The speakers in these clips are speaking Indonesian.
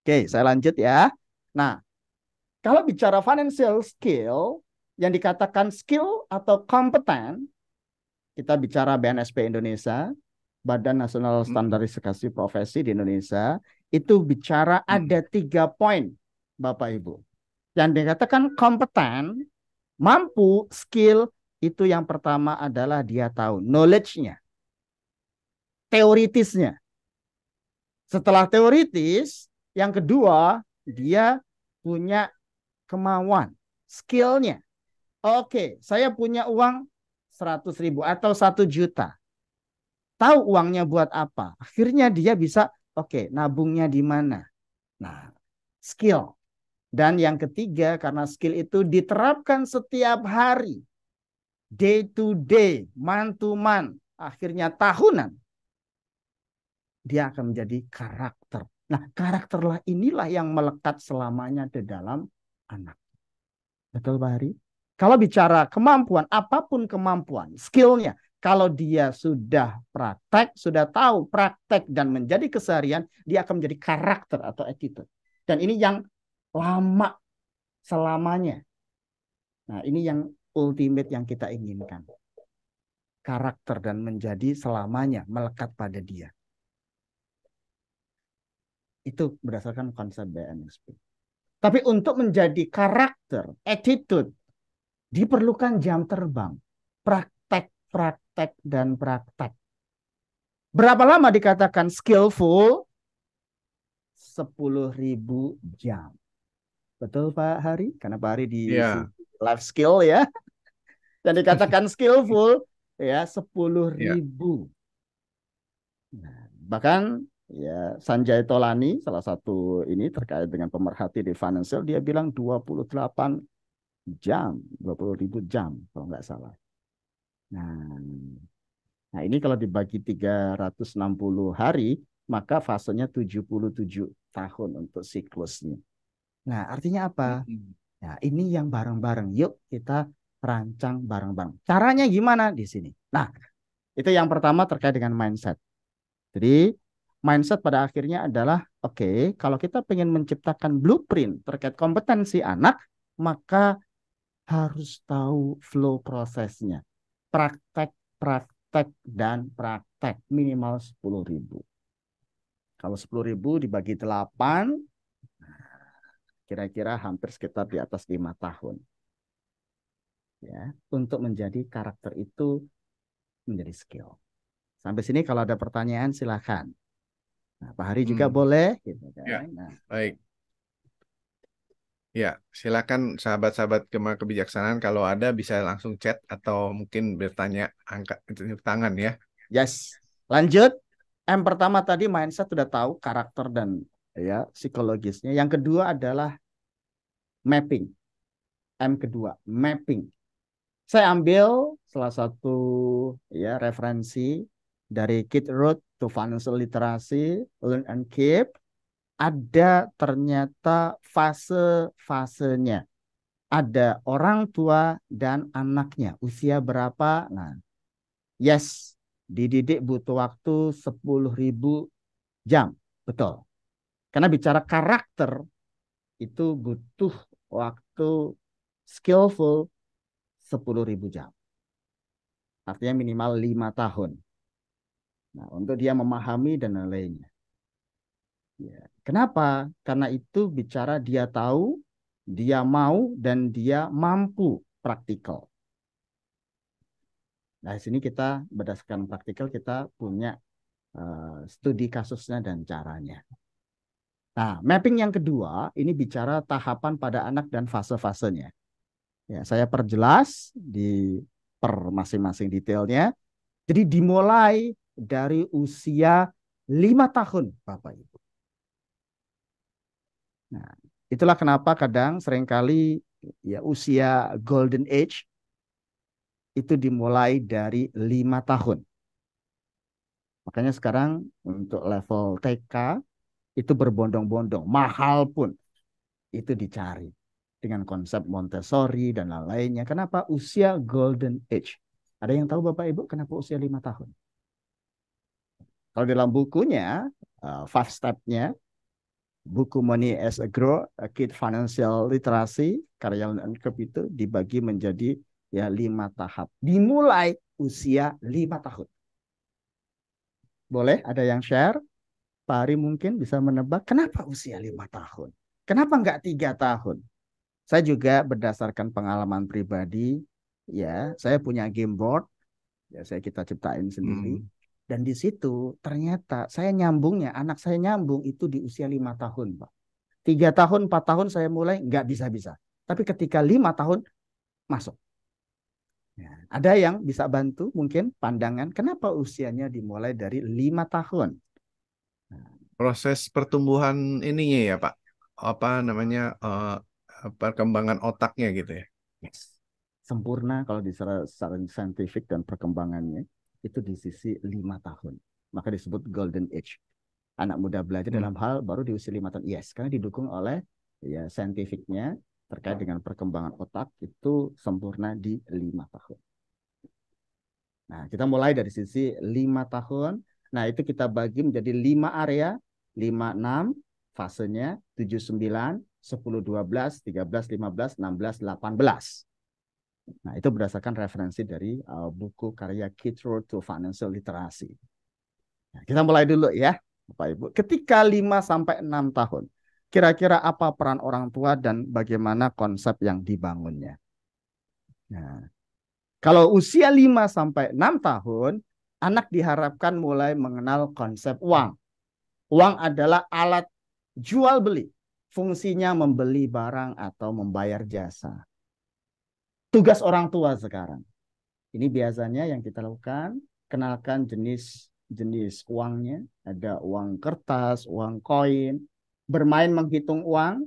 Oke, saya lanjut ya. Nah, kalau bicara financial skill, yang dikatakan skill atau kompeten, kita bicara BNSP Indonesia, Badan Nasional Mm-mm. Standarisasi Profesi di Indonesia, itu bicara ada Mm-mm. 3 poin, Bapak Ibu. Yang dikatakan kompeten, mampu, skill, itu yang pertama adalah dia tahu knowledge-nya, teoritisnya. Setelah teoritis, yang kedua, dia punya kemauan, skillnya. Oke, saya punya uang 100.000 atau 1 juta. Tahu uangnya buat apa. Akhirnya dia bisa, oke, nabungnya di mana. Nah, skill. Dan yang ketiga, karena skill itu diterapkan setiap hari, day to day, month to month, akhirnya tahunan, dia akan menjadi karakter. Nah, karakterlah inilah yang melekat selamanya di dalam anak. Betul, Pak Hari? Kalau bicara kemampuan, apapun kemampuan, skillnya, kalau dia sudah praktek, sudah tahu praktek dan menjadi keseharian, dia akan menjadi karakter atau attitude. Dan ini yang lama selamanya. Nah, ini yang ultimate yang kita inginkan. Karakter dan menjadi selamanya melekat pada dia. Itu berdasarkan konsep BNSP. Tapi untuk menjadi karakter, attitude, diperlukan jam terbang. Praktek, praktek, dan praktek. Berapa lama dikatakan skillful? 10.000 jam. Betul Pak Hari? Karena Pak Hari di Iya, life skill ya. Dan dikatakan skillful ya 10 iya. ribu. Nah, bahkan ya Sanjay Tolani salah satu ini terkait dengan pemerhati di financial dia bilang 28 jam, 20.000 jam kalau nggak salah. Nah, nah ini kalau dibagi 360 hari maka fasenya 77 tahun untuk siklusnya. Nah, artinya apa? Mm-mm. Nah, ini yang bareng-bareng. Yuk kita rancang bareng-bareng. Caranya gimana di sini? Nah, itu yang pertama terkait dengan mindset. Jadi mindset pada akhirnya adalah oke, kalau kita ingin menciptakan blueprint terkait kompetensi anak, maka harus tahu flow prosesnya. Praktek, praktek, dan praktek minimal 10.000. Kalau 10.000 dibagi 8, kira-kira hampir sekitar di atas 5 tahun. Ya, untuk menjadi karakter itu menjadi skill. Sampai sini kalau ada pertanyaan silakan. Nah, Pak Hari juga Hmm. boleh gitu Ya, kan. Nah, baik. Ya, silakan sahabat-sahabat Gema Kebijaksanaan kalau ada bisa langsung chat atau mungkin bertanya angkat tunjuk tangan ya. yes. Lanjut. M pertama tadi mindset sudah tahu karakter dan ya psikologisnya. Yang kedua adalah mapping. M kedua, mapping. Saya ambil salah satu ya referensi dari Kid Road to Financial Literacy, Learn and Keep. Ada ternyata fase-fasenya. Ada orang tua dan anaknya. Usia berapa? Nah, yes, dididik butuh waktu 10.000 jam. Betul. Karena bicara karakter itu butuh waktu skillful 10.000 jam. Artinya minimal 5 tahun. Nah, untuk dia memahami dan lain-lainnya. Ya. Kenapa? Karena itu bicara dia tahu, dia mau, dan dia mampu praktikal. Nah, di sini kita berdasarkan praktikal kita punya studi kasusnya dan caranya. Nah, mapping yang kedua ini bicara tahapan pada anak dan fase-fasenya. Ya, saya perjelas di per masing-masing detailnya. Jadi dimulai dari usia 5 tahun, Bapak Ibu. Nah, itulah kenapa kadang seringkali ya usia golden age itu dimulai dari 5 tahun. Makanya sekarang untuk level TK itu berbondong-bondong, mahal pun itu dicari dengan konsep Montessori dan lain-lainnya. Kenapa usia golden age? Ada yang tahu Bapak Ibu kenapa usia 5 tahun? Kalau dalam bukunya, five step-nya, buku Money as a Grow, A Kid Financial Literacy, karya Uncup itu dibagi menjadi ya 5 tahap. Dimulai usia 5 tahun. Boleh ada yang share? Pak Ari mungkin bisa menebak kenapa usia 5 tahun? Kenapa nggak 3 tahun? Saya juga berdasarkan pengalaman pribadi, ya saya punya game board, ya kita ciptain sendiri. Hmm. Dan di situ ternyata saya nyambungnya, anak saya nyambung itu di usia 5 tahun, Pak. 3 tahun, 4 tahun saya mulai nggak bisa-bisa. Tapi ketika 5 tahun masuk. Ya, ada yang bisa bantu mungkin pandangan kenapa usianya dimulai dari 5 tahun. Nah, Proses pertumbuhan ininya ya Pak, apa namanya perkembangan otaknya gitu ya. yes. Sempurna kalau secara saintifik dan perkembangannya itu di sisi 5 tahun. Maka disebut golden age. Anak muda belajar Hmm. dalam hal baru di usia 5 tahun. Yes, karena didukung oleh ya saintifiknya terkait dengan perkembangan otak itu sempurna di 5 tahun. Nah, kita mulai dari sisi 5 tahun. Nah, itu kita bagi menjadi 5 area, 5, 6, fasenya 7, 9, 10, 12, 13, 15, 16, 18. Nah, itu berdasarkan referensi dari buku karya Kid Road to Financial Literacy. Nah, kita mulai dulu ya, Bapak Ibu. Ketika 5 sampai 6 tahun, kira-kira apa peran orang tua dan bagaimana konsep yang dibangunnya? Nah, kalau usia 5 sampai 6 tahun, anak diharapkan mulai mengenal konsep uang. Uang adalah alat jual beli. Fungsinya membeli barang atau membayar jasa. Tugas orang tua sekarang. Ini biasanya yang kita lakukan, kenalkan jenis uangnya. Ada uang kertas, uang koin, bermain menghitung uang,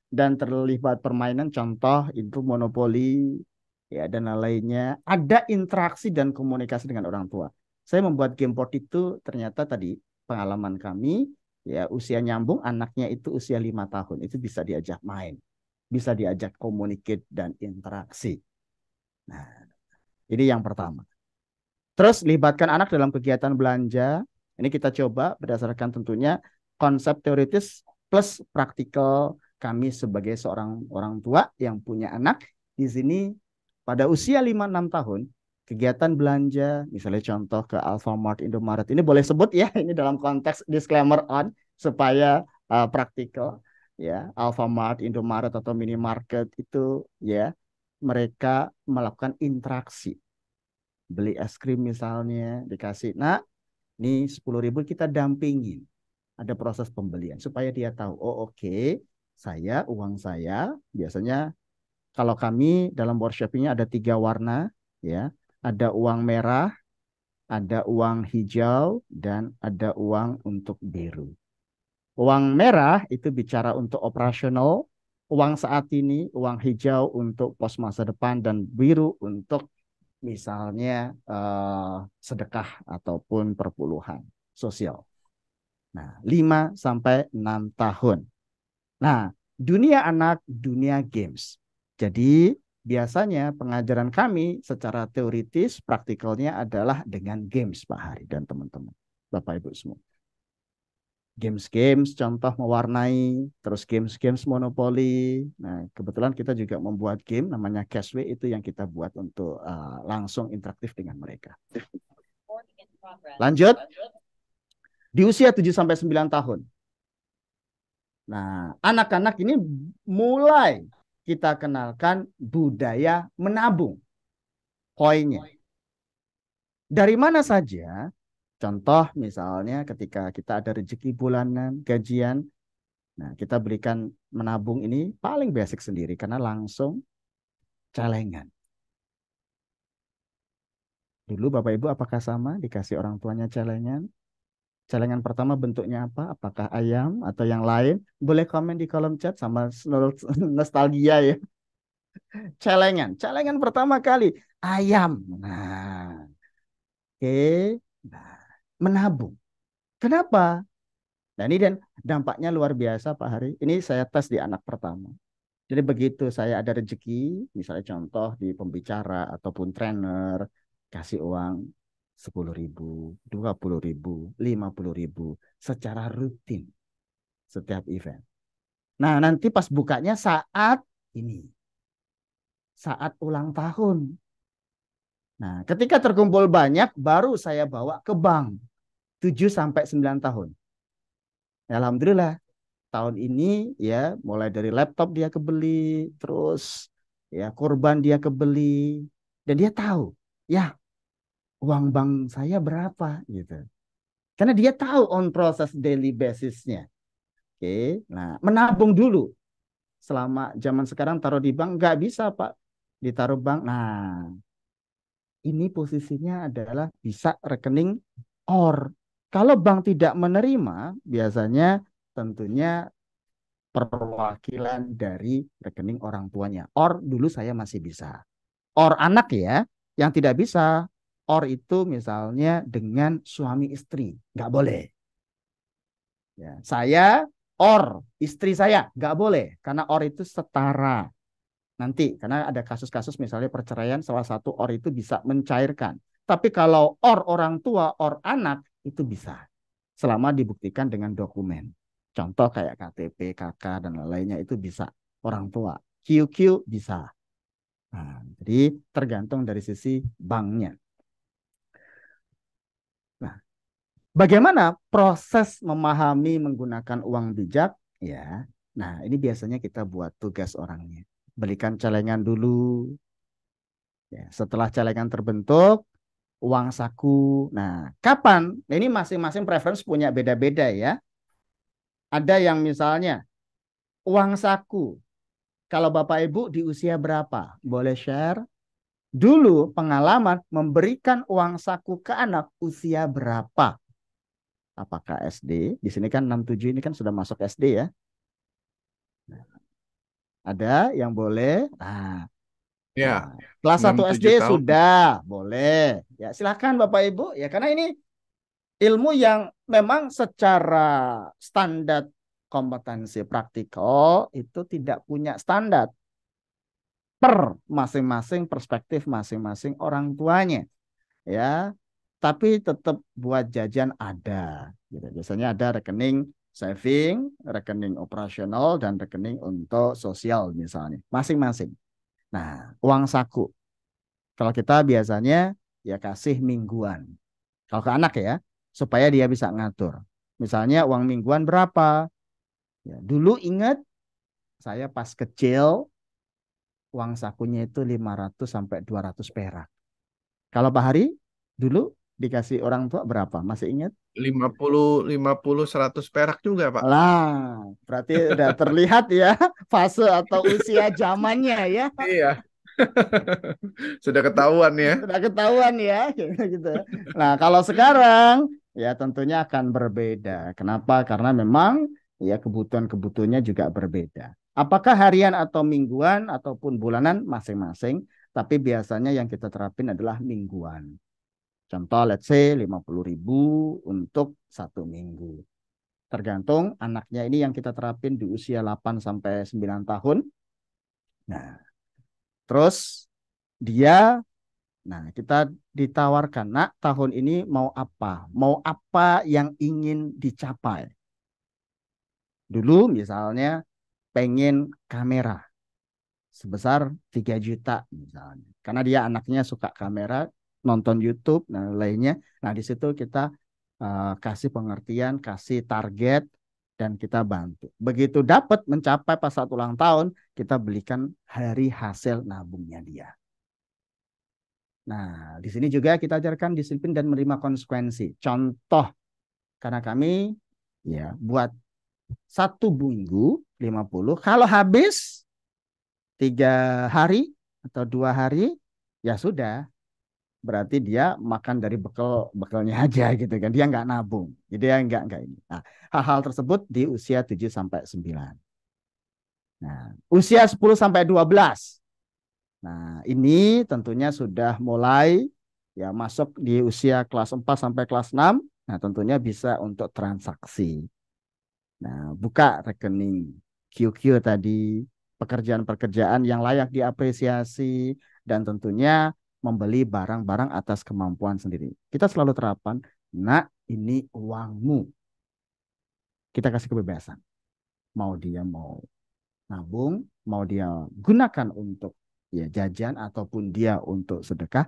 dan terlibat permainan, contoh itu monopoli, ya dan lainnya. Ada interaksi dan komunikasi dengan orang tua. Saya membuat game board itu ternyata tadi pengalaman kami, ya usia nyambung, anaknya itu usia 5 tahun, itu bisa diajak main, bisa diajak komunikasi dan interaksi. Nah, ini yang pertama. Terus libatkan anak dalam kegiatan belanja. Ini kita coba berdasarkan tentunya konsep teoritis plus praktikal kami sebagai seorang orang tua yang punya anak. Di sini pada usia 5-6 tahun, kegiatan belanja, misalnya contoh ke Alfamart, Indomaret. Ini boleh sebut ya, ini dalam konteks disclaimer on, supaya praktikal. Ya, Alfamart, Indomaret, atau minimarket itu ya, mereka melakukan interaksi beli es krim misalnya dikasih, nah ini 10.000 kita dampingin, ada proses pembelian supaya dia tahu, oh oke, uang saya biasanya kalau kami dalam workshopnya ada 3 warna, ya ada uang merah, ada uang hijau, dan ada uang untuk biru. Uang merah itu bicara untuk operasional, uang saat ini, uang hijau untuk pos masa depan, dan biru untuk misalnya sedekah ataupun perpuluhan sosial. Nah, 5 sampai 6 tahun. Nah, dunia anak, dunia games. Jadi, biasanya pengajaran kami secara teoritis, praktikalnya adalah dengan games, Pak Hari dan teman-teman, Bapak Ibu semua. Games-games contoh mewarnai, terus games-games monopoli. Nah, kebetulan kita juga membuat game namanya Cashway, itu yang kita buat untuk langsung interaktif dengan mereka. Lanjut, di usia 7 sampai 9 tahun. Nah, anak-anak ini mulai kita kenalkan budaya menabung koinnya. Dari mana saja? Contoh misalnya ketika kita ada rezeki bulanan, gajian, nah, kita berikan menabung ini paling basic sendiri karena langsung celengan. Dulu Bapak Ibu apakah sama dikasih orang tuanya celengan? Celengan pertama bentuknya apa? Apakah ayam atau yang lain? Boleh komen di kolom chat sama nostalgia ya. Celengan. Celengan pertama kali ayam. Nah, oke. Nah, menabung. Kenapa? Nah, ini dan dampaknya luar biasa Pak Hari. Ini saya tes di anak pertama. Jadi begitu saya ada rezeki, misalnya contoh di pembicara ataupun trainer, kasih uang 10.000, 20.000, 50.000 secara rutin setiap event. Nah, nanti pas bukanya saat ini, saat ulang tahun. Nah, ketika terkumpul banyak, baru saya bawa ke bank 7 sampai 9 tahun. Ya, alhamdulillah, tahun ini ya mulai dari laptop dia kebeli, terus ya kurban dia kebeli, dan dia tahu, ya uang bank saya berapa gitu. Karena dia tahu on proses daily basisnya. Oke, nah menabung dulu. Selama zaman sekarang taruh di bank nggak bisa Pak, ditaruh bank. Nah, ini posisinya adalah bisa rekening OR. Kalau bank tidak menerima, biasanya tentunya perwakilan dari rekening orang tuanya. OR dulu saya masih bisa. OR anak ya, yang tidak bisa. OR itu misalnya dengan suami istri, nggak boleh. Ya, saya OR istri saya nggak boleh karena OR itu setara. Nanti karena ada kasus-kasus misalnya perceraian salah satu OR itu bisa mencairkan. Tapi kalau OR orang tua, OR anak itu bisa selama dibuktikan dengan dokumen. Contoh kayak KTP, KK dan lainnya itu bisa orang tua. QQ bisa. Nah, jadi tergantung dari sisi banknya. Nah, bagaimana proses memahami menggunakan uang bijak? Ya, nah ini biasanya kita buat tugas orangnya. Belikan celengan dulu. Ya, setelah celengan terbentuk, uang saku. Nah, kapan? Nah, ini masing-masing preference punya beda-beda ya. Ada yang misalnya uang saku. Kalau Bapak Ibu di usia berapa? Boleh share? Dulu pengalaman memberikan uang saku ke anak usia berapa? Apakah SD? Di sini kan 67 ini kan sudah masuk SD ya. Ada yang boleh? Ya, Kelas enam 1 SD tujuh tahun. sudah, boleh. Ya, silakan Bapak Ibu. Ya, karena ini ilmu yang memang secara standar kompetensi praktikal itu tidak punya standar per masing-masing perspektif masing-masing orang tuanya ya, tapi tetap buat jajan ada gitu. Biasanya ada rekening saving, rekening operasional dan rekening untuk sosial misalnya masing-masing. Nah, uang saku kalau kita biasanya ya kasih mingguan kalau ke anak ya, supaya dia bisa ngatur. Misalnya uang mingguan berapa? Ya, dulu ingat saya pas kecil uang sakunya itu 500 sampai 200 perak. Kalau Pak Hari dulu dikasih orang tua berapa? Masih ingat? 50, 100 perak juga, Pak. Lah, berarti udah terlihat ya fase atau usia zamannya ya. Iya. Sudah ketahuan ya. Sudah ketahuan ya gitu. Nah, kalau sekarang ya tentunya akan berbeda. Kenapa? Karena memang ya kebutuhan-kebutuhannya juga berbeda. Apakah harian atau mingguan ataupun bulanan masing-masing, tapi biasanya yang kita terapin adalah mingguan. Contoh let's say 50.000 untuk 1 minggu. Tergantung anaknya ini yang kita terapin di usia 8 sampai 9 tahun. Nah, terus dia kita ditawarkan, nak tahun ini mau apa? Mau apa yang ingin dicapai? Dulu misalnya pengen kamera sebesar 3 juta misalnya. Karena dia anaknya suka kamera, nonton YouTube dan lainnya. Nah, di situ kita kasih pengertian, kasih target dan kita bantu. Begitu dapat mencapai pas saat ulang tahun, kita belikan hari hasil nabungnya dia. Nah, di sini juga kita ajarkan disiplin dan menerima konsekuensi. Contoh, karena kami ya buat 1 minggu 50, kalau habis 3 hari atau 2 hari, ya sudah. Berarti dia makan dari bekalnya aja gitu kan. Dia nggak nabung. Jadi dia nggak ini. Nah, hal-hal tersebut di usia 7 sampai 9. Nah, usia 10 sampai 12. Nah, ini tentunya sudah mulai ya masuk di usia kelas 4 sampai kelas 6. Nah, tentunya bisa untuk transaksi. Nah, buka rekening QQ tadi, pekerjaan-pekerjaan yang layak diapresiasi dan tentunya membeli barang-barang atas kemampuan sendiri. Kita selalu terapkan, nak ini uangmu. Kita kasih kebebasan. Mau dia mau nabung, mau dia gunakan untuk ya jajan ataupun dia untuk sedekah,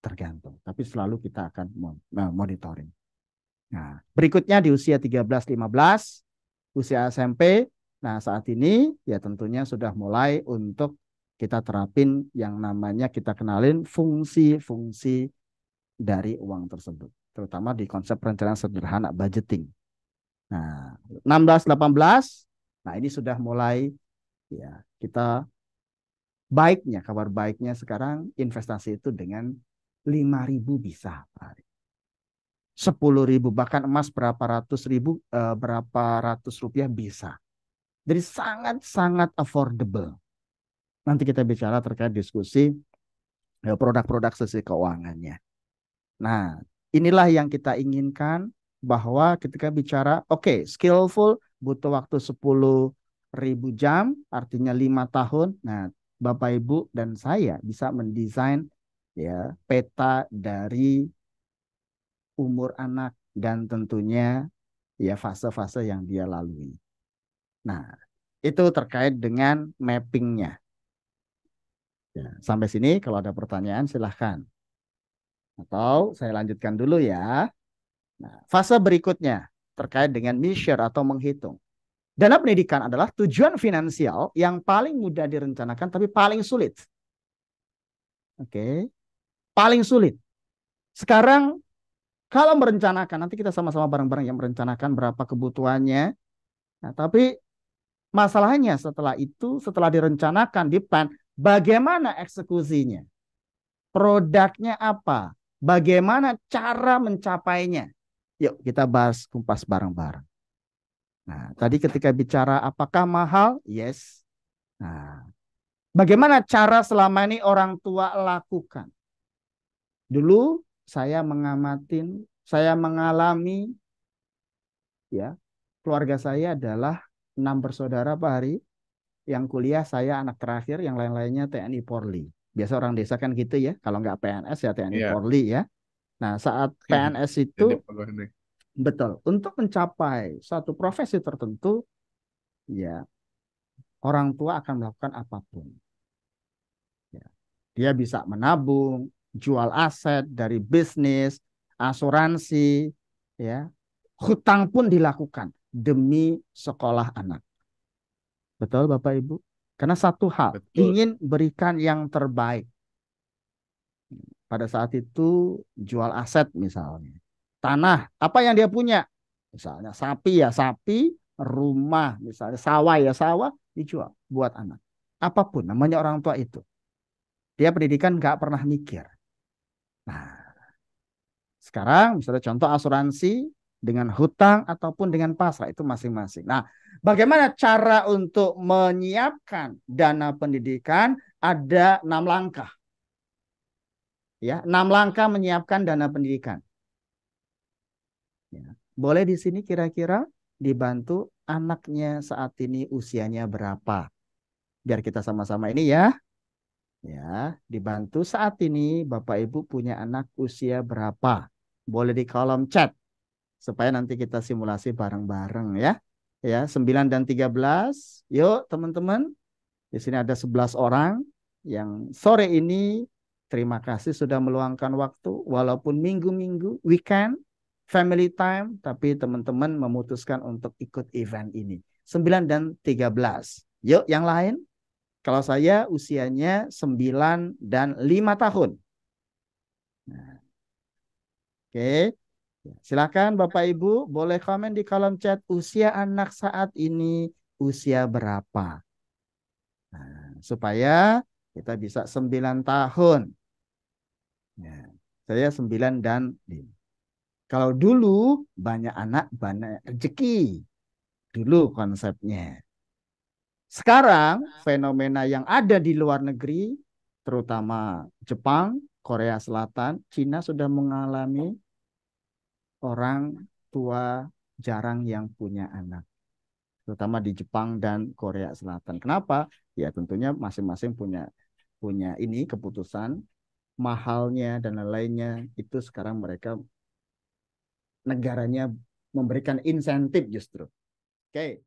tergantung. Tapi selalu kita akan monitoring. Nah, berikutnya di usia 13-15, usia SMP. Nah, saat ini ya tentunya sudah mulai untuk kita terapin yang namanya kita kenalin fungsi-fungsi dari uang tersebut. Terutama di konsep perencanaan sederhana budgeting. Nah, 16-18, nah ini sudah mulai ya kita baiknya, kabar baiknya sekarang investasi itu dengan 5.000 bisa Pak Ari. 10.000 bahkan emas berapa ratus ribu, berapa ratus rupiah bisa. Jadi sangat-sangat affordable. Nanti kita bicara terkait diskusi produk-produk sisi keuangannya. Nah, inilah yang kita inginkan bahwa ketika bicara, oke, skillful butuh waktu 10.000 jam, artinya 5 tahun. Nah, Bapak Ibu dan saya bisa mendesain ya peta dari umur anak dan tentunya ya fase-fase yang dia lalui. Nah, itu terkait dengan mappingnya. Ya, sampai sini kalau ada pertanyaan silahkan. Atau saya lanjutkan dulu ya. Nah, fase berikutnya terkait dengan measure atau menghitung. Dana pendidikan adalah tujuan finansial yang paling mudah direncanakan tapi paling sulit. Oke, paling sulit. Sekarang kalau merencanakan, nanti kita sama-sama bareng-bareng yang merencanakan berapa kebutuhannya. Nah, tapi masalahnya setelah itu, setelah direncanakan di plan, bagaimana eksekusinya? Produknya apa? Bagaimana cara mencapainya? Yuk kita bahas kumpas bareng-bareng. Nah, tadi ketika bicara apakah mahal? Yes. Nah, bagaimana cara selama ini orang tua lakukan? Dulu saya mengamatin, saya mengalami ya, keluarga saya adalah 6 bersaudara Pak Hari. Yang kuliah saya anak terakhir, yang lain-lainnya TNI Polri. Biasa orang desa kan gitu ya, kalau nggak PNS ya TNI Iya. Polri ya. Nah, saat PNS Jadi itu betul, untuk mencapai satu profesi tertentu, ya orang tua akan melakukan apapun. Ya. Dia bisa menabung, jual aset dari bisnis, asuransi, ya, hutang pun dilakukan demi sekolah anak. Betul Bapak Ibu? Karena satu hal, betul. ingin berikan yang terbaik. Pada saat itu jual aset misalnya. Tanah, apa yang dia punya? Misalnya sapi ya sapi, rumah misalnya sawah ya sawah, dijual buat anak. Apapun namanya orang tua itu. Dia pendidikan nggak pernah mikir. Nah, sekarang misalnya contoh asuransi dengan hutang ataupun dengan pasrah itu masing-masing. Nah, bagaimana cara untuk menyiapkan dana pendidikan? Ada 6 langkah. Ya, 6 langkah menyiapkan dana pendidikan. Ya. Boleh di sini kira-kira dibantu anaknya saat ini usianya berapa? Biar kita sama-sama ini ya. Ya, dibantu saat ini Bapak Ibu punya anak usia berapa? Boleh di kolom chat supaya nanti kita simulasi bareng-bareng ya. Ya, 9 dan 13. Yuk teman-teman. Di sini ada 11 orang yang sore ini terima kasih sudah meluangkan waktu walaupun minggu-minggu, weekend, family time, tapi teman-teman memutuskan untuk ikut event ini. 9 dan 13. Yuk yang lain. Kalau saya usianya 9 dan 5 tahun. Nah, oke. Silakan Bapak Ibu boleh komen di kolom chat usia anak saat ini usia berapa. Nah, supaya kita bisa 9 tahun. Ya, saya 9 dan 5. Kalau dulu banyak anak banyak rezeki. Dulu konsepnya. Sekarang fenomena yang ada di luar negeri, terutama Jepang, Korea Selatan, Cina sudah mengalami orang tua jarang yang punya anak. Terutama di Jepang dan Korea Selatan. Kenapa? Ya tentunya masing-masing punya punya ini keputusan mahalnya dan lain-lainnya itu sekarang mereka negaranya memberikan insentif justru. Oke.